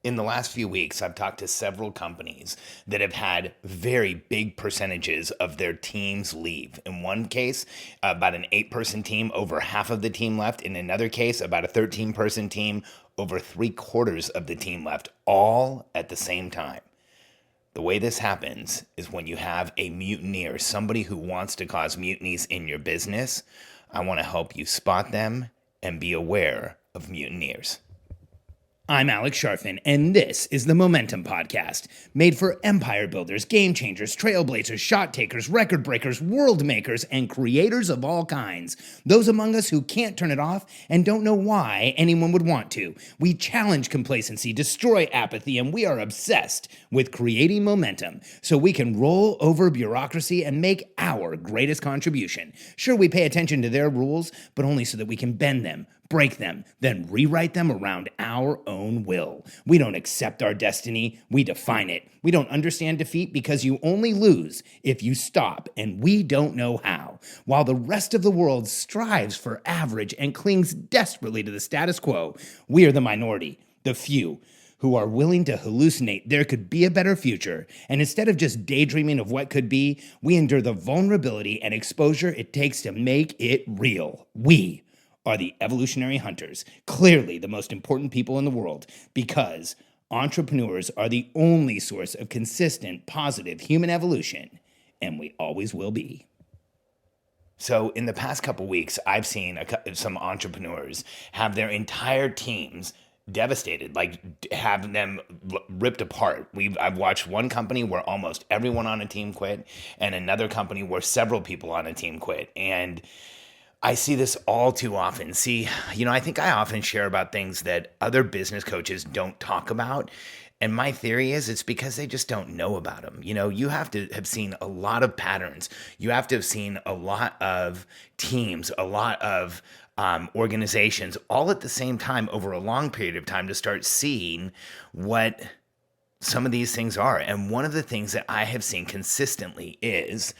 In the last few weeks, I've talked to several companies that have had very big percentages of their teams leave. In one case, about an 8-person team, over half of the team left. In another case, about a 13-person team, over 3/4 of the team left, all at the same time. The way this happens is when you have a mutineer, somebody who wants to cause mutinies in your business. I want to help you spot them and be aware of mutineers. I'm Alex Sharfin, and this is the Momentum Podcast, made for empire builders, game changers, trailblazers, shot takers, record breakers, world makers, and creators of all kinds. Those among us who can't turn it off and don't know why anyone would want to. We challenge complacency, destroy apathy, and we are obsessed with creating momentum so we can roll over bureaucracy and make our greatest contribution. Sure, we pay attention to their rules, but only so that we can bend them, break them, then rewrite them around our own will. We don't accept our destiny, we define it. We don't understand defeat because you only lose if you stop, and we don't know how. While the rest of the world strives for average and clings desperately to the status quo, we are the minority, the few, who are willing to hallucinate there could be a better future, and instead of just daydreaming of what could be, we endure the vulnerability and exposure it takes to make it real. We are the evolutionary hunters, clearly the most important people in the world, because entrepreneurs are the only source of consistent, positive human evolution, and we always will be. So in the past couple weeks, I've seen some entrepreneurs have their entire teams devastated, like have them ripped apart. I've watched one company where almost everyone on a team quit, and another company where several people on a team quit. And I see this all too often. I think I often share about things that other business coaches don't talk about. And my theory is it's because they just don't know about them. You have to have seen a lot of patterns. You have to have seen a lot of teams, a lot of organizations, all at the same time over a long period of time to start seeing what some of these things are. And one of the things that I have seen consistently is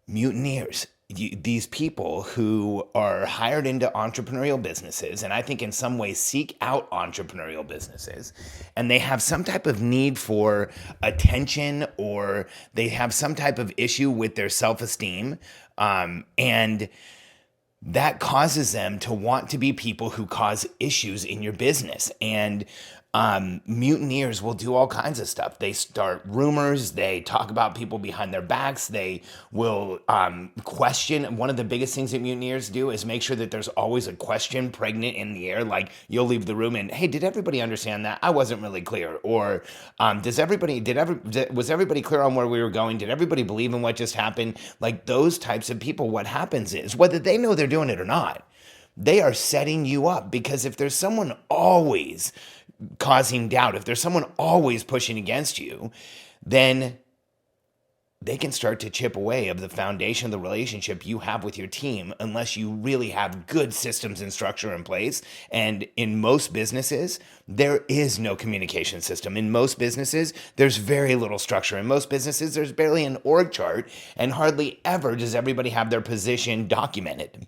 mutineers. These people who are hired into entrepreneurial businesses, and I think in some ways seek out entrepreneurial businesses, and they have some type of need for attention, or they have some type of issue with their self-esteem, and that causes them to want to be people who cause issues in your business. And mutineers will do all kinds of stuff. They start rumors. They talk about people behind their backs. They will question. One of the biggest things that mutineers do is make sure that there's always a question pregnant in the air. Like you'll leave the room and, hey, did everybody understand that? I wasn't really clear. Or was everybody clear on where we were going? Did everybody believe in what just happened? Like those types of people, what happens is, whether they know they're doing it or not, they are setting you up, because if there's someone always causing doubt, if there's someone always pushing against you, then they can start to chip away of the foundation of the relationship you have with your team, unless you really have good systems and structure in place. And in most businesses, there is no communication system. In most businesses, there's very little structure. In most businesses, there's barely an org chart, and hardly ever does everybody have their position documented.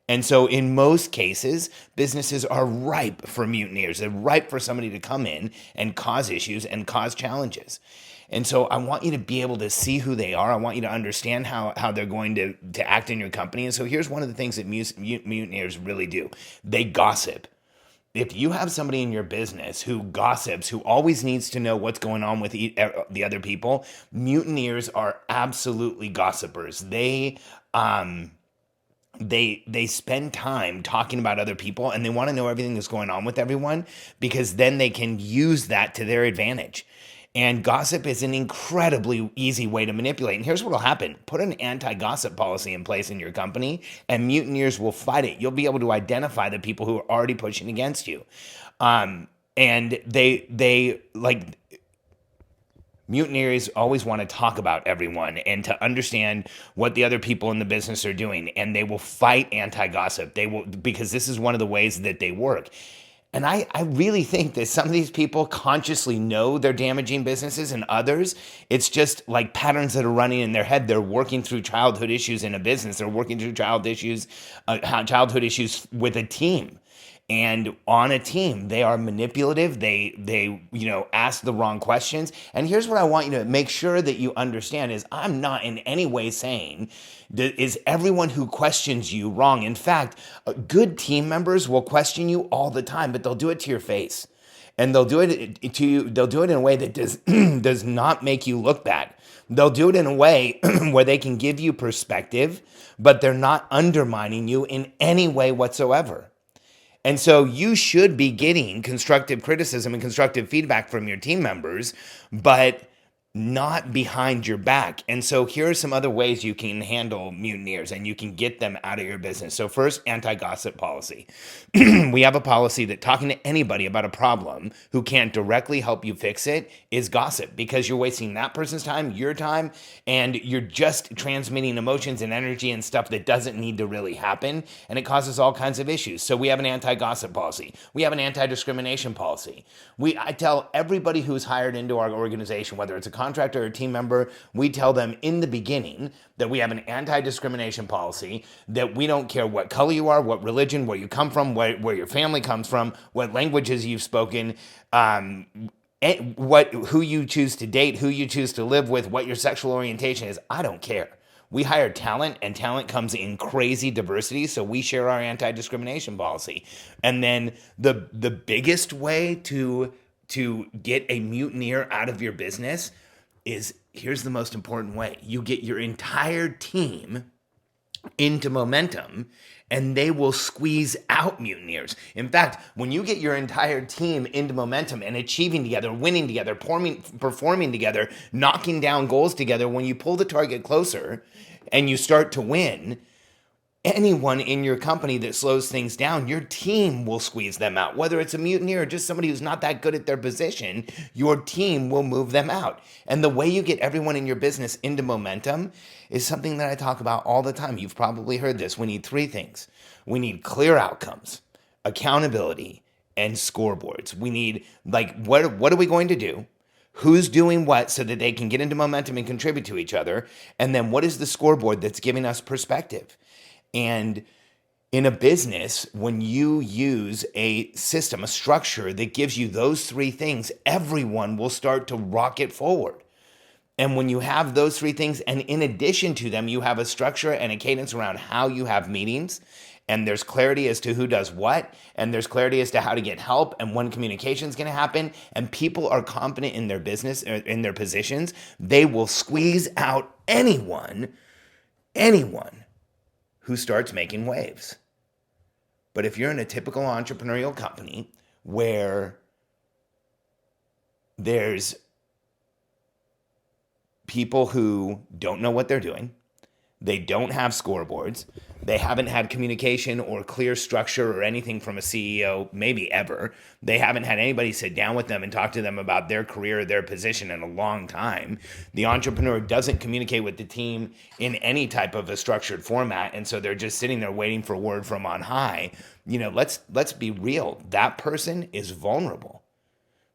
And so in most cases, businesses are ripe for mutineers. They're ripe for somebody to come in and cause issues and cause challenges. And so I want you to be able to see who they are. I want you to understand how they're going to act in your company. And so here's one of the things that mutineers really do. They gossip. If you have somebody in your business who gossips, who always needs to know what's going on with the other people, mutineers are absolutely gossipers. They spend time talking about other people, and they want to know everything that's going on with everyone, because then they can use that to their advantage. And gossip is an incredibly easy way to manipulate. And here's what will happen. Put an anti-gossip policy in place in your company, and mutineers will fight it. You'll be able to identify the people who are already pushing against you. And mutineers always want to talk about everyone and to understand what the other people in the business are doing. And they will fight anti-gossip. Because this is one of the ways that they work. And I really think that some of these people consciously know they're damaging businesses, and others, it's just like patterns that are running in their head. They're working through childhood issues in a business. They're working through childhood issues with a team. And on a team, they are manipulative. They ask the wrong questions. And here's what I want you to make sure that you understand is I'm not in any way saying that is everyone who questions you wrong. In fact, good team members will question you all the time, but they'll do it to your face. And they'll do it to you. They'll do it in a way that does not make you look bad. They'll do it in a way where they can give you perspective, but they're not undermining you in any way whatsoever. And so you should be getting constructive criticism and constructive feedback from your team members, but not behind your back. And so here are some other ways you can handle mutineers and you can get them out of your business. So first, anti-gossip policy. We have a policy that talking to anybody about a problem who can't directly help you fix it is gossip, because you're wasting that person's time, your time, and you're just transmitting emotions and energy and stuff that doesn't need to really happen, and it causes all kinds of issues. So we have an anti-gossip policy. We have an anti-discrimination policy. I tell everybody who's hired into our organization, whether it's a contractor or a team member, we tell them in the beginning that we have an anti-discrimination policy, that we don't care what color you are, what religion, where you come from, where your family comes from, what languages you've spoken, who you choose to date, who you choose to live with, what your sexual orientation is. I don't care. We hire talent, and talent comes in crazy diversity, so we share our anti-discrimination policy. And then the biggest way to get a mutineer out of your business is, here's the most important way. You get your entire team into momentum, and they will squeeze out mutineers. In fact, when you get your entire team into momentum and achieving together, winning together, performing together, knocking down goals together, when you pull the target closer and you start to win, anyone in your company that slows things down, your team will squeeze them out. Whether it's a mutineer or just somebody who's not that good at their position, your team will move them out. And the way you get everyone in your business into momentum is something that I talk about all the time. You've probably heard this. We need three things. We need clear outcomes, accountability, and scoreboards. We need, what are we going to do? Who's doing what so that they can get into momentum and contribute to each other? And then what is the scoreboard that's giving us perspective? And in a business, when you use a system, a structure that gives you those three things, everyone will start to rocket forward. And when you have those three things, and in addition to them, you have a structure and a cadence around how you have meetings, and there's clarity as to who does what, and there's clarity as to how to get help and when communication is going to happen, and people are confident in their business, in their positions, they will squeeze out anyone who starts making waves. But if you're in a typical entrepreneurial company where there's people who don't know what they're doing, they don't have scoreboards, they haven't had communication or clear structure or anything from a CEO, maybe ever. They haven't had anybody sit down with them and talk to them about their career, their position in a long time. The entrepreneur doesn't communicate with the team in any type of a structured format, and so they're just sitting there waiting for word from on high. Let's be real. That person is vulnerable.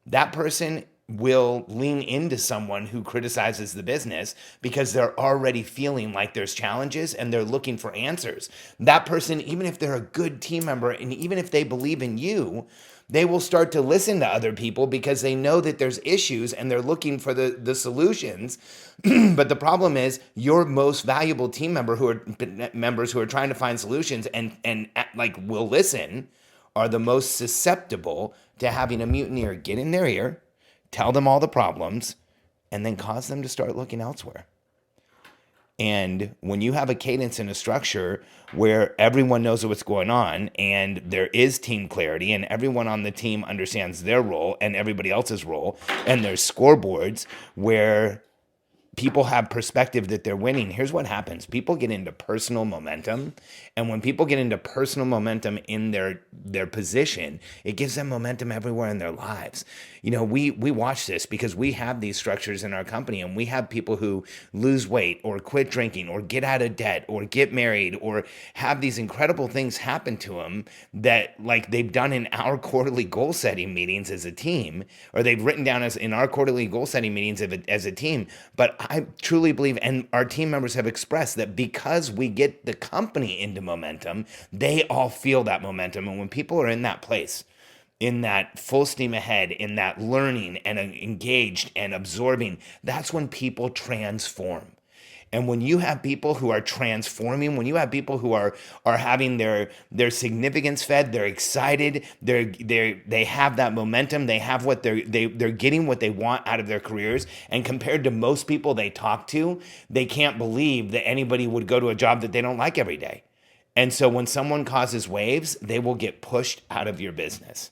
That person will lean into someone who criticizes the business because they're already feeling like there's challenges and they're looking for answers. That person, even if they're a good team member and even if they believe in you, they will start to listen to other people because they know that there's issues and they're looking for the solutions. But the problem is your most valuable team members who are trying to find solutions and will listen are the most susceptible to having a mutineer get in their ear, tell them all the problems, and then cause them to start looking elsewhere. And when you have a cadence and a structure where everyone knows what's going on and there is team clarity and everyone on the team understands their role and everybody else's role, and there's scoreboards where people have perspective that they're winning, here's what happens. People get into personal momentum. And when people get into personal momentum in their position, it gives them momentum everywhere in their lives. We watch this because we have these structures in our company, and we have people who lose weight or quit drinking or get out of debt or get married or have these incredible things happen to them that they've done in our quarterly goal setting meetings as a team, or they've written down in our quarterly goal setting meetings as a team. But I truly believe, and our team members have expressed that because we get the company into momentum, they all feel that momentum. And when people are in that place, in that full steam ahead, in that learning and engaged and absorbing, that's when people transform. And when you have people who are transforming, when you have people who are having their significance fed, they're excited, they have that momentum, they have what they're getting what they want out of their careers. And compared to most people they talk to, they can't believe that anybody would go to a job that they don't like every day. And so when someone causes waves, they will get pushed out of your business.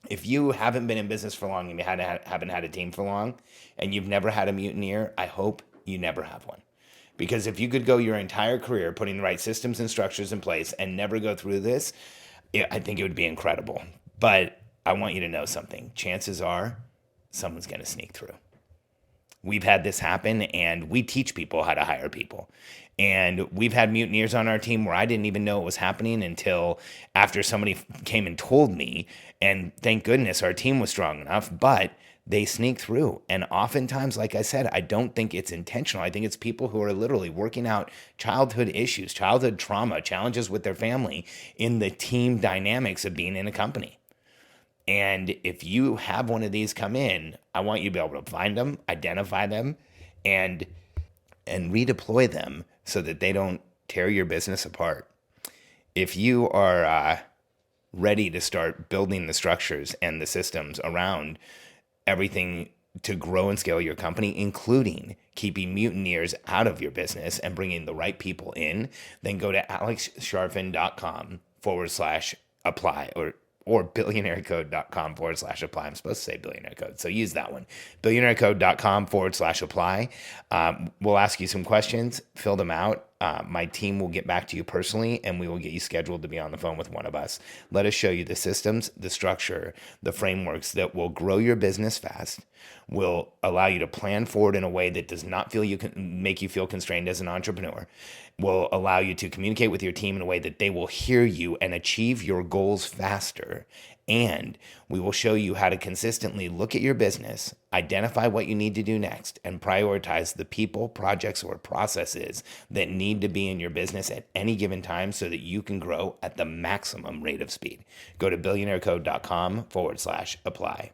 If you haven't been in business for long and you haven't had a team for long and you've never had a mutineer, I hope you never have one. Because if you could go your entire career putting the right systems and structures in place and never go through this, I think it would be incredible. But I want you to know something. Chances are someone's going to sneak through. We've had this happen, and we teach people how to hire people. And we've had mutineers on our team where I didn't even know it was happening until after somebody came and told me. And thank goodness our team was strong enough, but they sneak through. And oftentimes, like I said, I don't think it's intentional. I think it's people who are literally working out childhood issues, childhood trauma, challenges with their family in the team dynamics of being in a company. And if you have one of these come in, I want you to be able to find them, identify them, and redeploy them so that they don't tear your business apart. If you are ready to start building the structures and the systems around everything to grow and scale your company, including keeping mutineers out of your business and bringing the right people in, then go to alexsharfin.com/apply or billionairecode.com/apply. I'm supposed to say billionaire code, so use that one. billionairecode.com/apply. We'll ask you some questions, fill them out. My team will get back to you personally, and we will get you scheduled to be on the phone with one of us. Let us show you the systems, the structure, the frameworks that will grow your business fast, will allow you to plan forward in a way that does not make you feel constrained as an entrepreneur, will allow you to communicate with your team in a way that they will hear you and achieve your goals faster. And we will show you how to consistently look at your business, identify what you need to do next, and prioritize the people, projects, or processes that need to be in your business at any given time so that you can grow at the maximum rate of speed. Go to billionairecode.com/apply.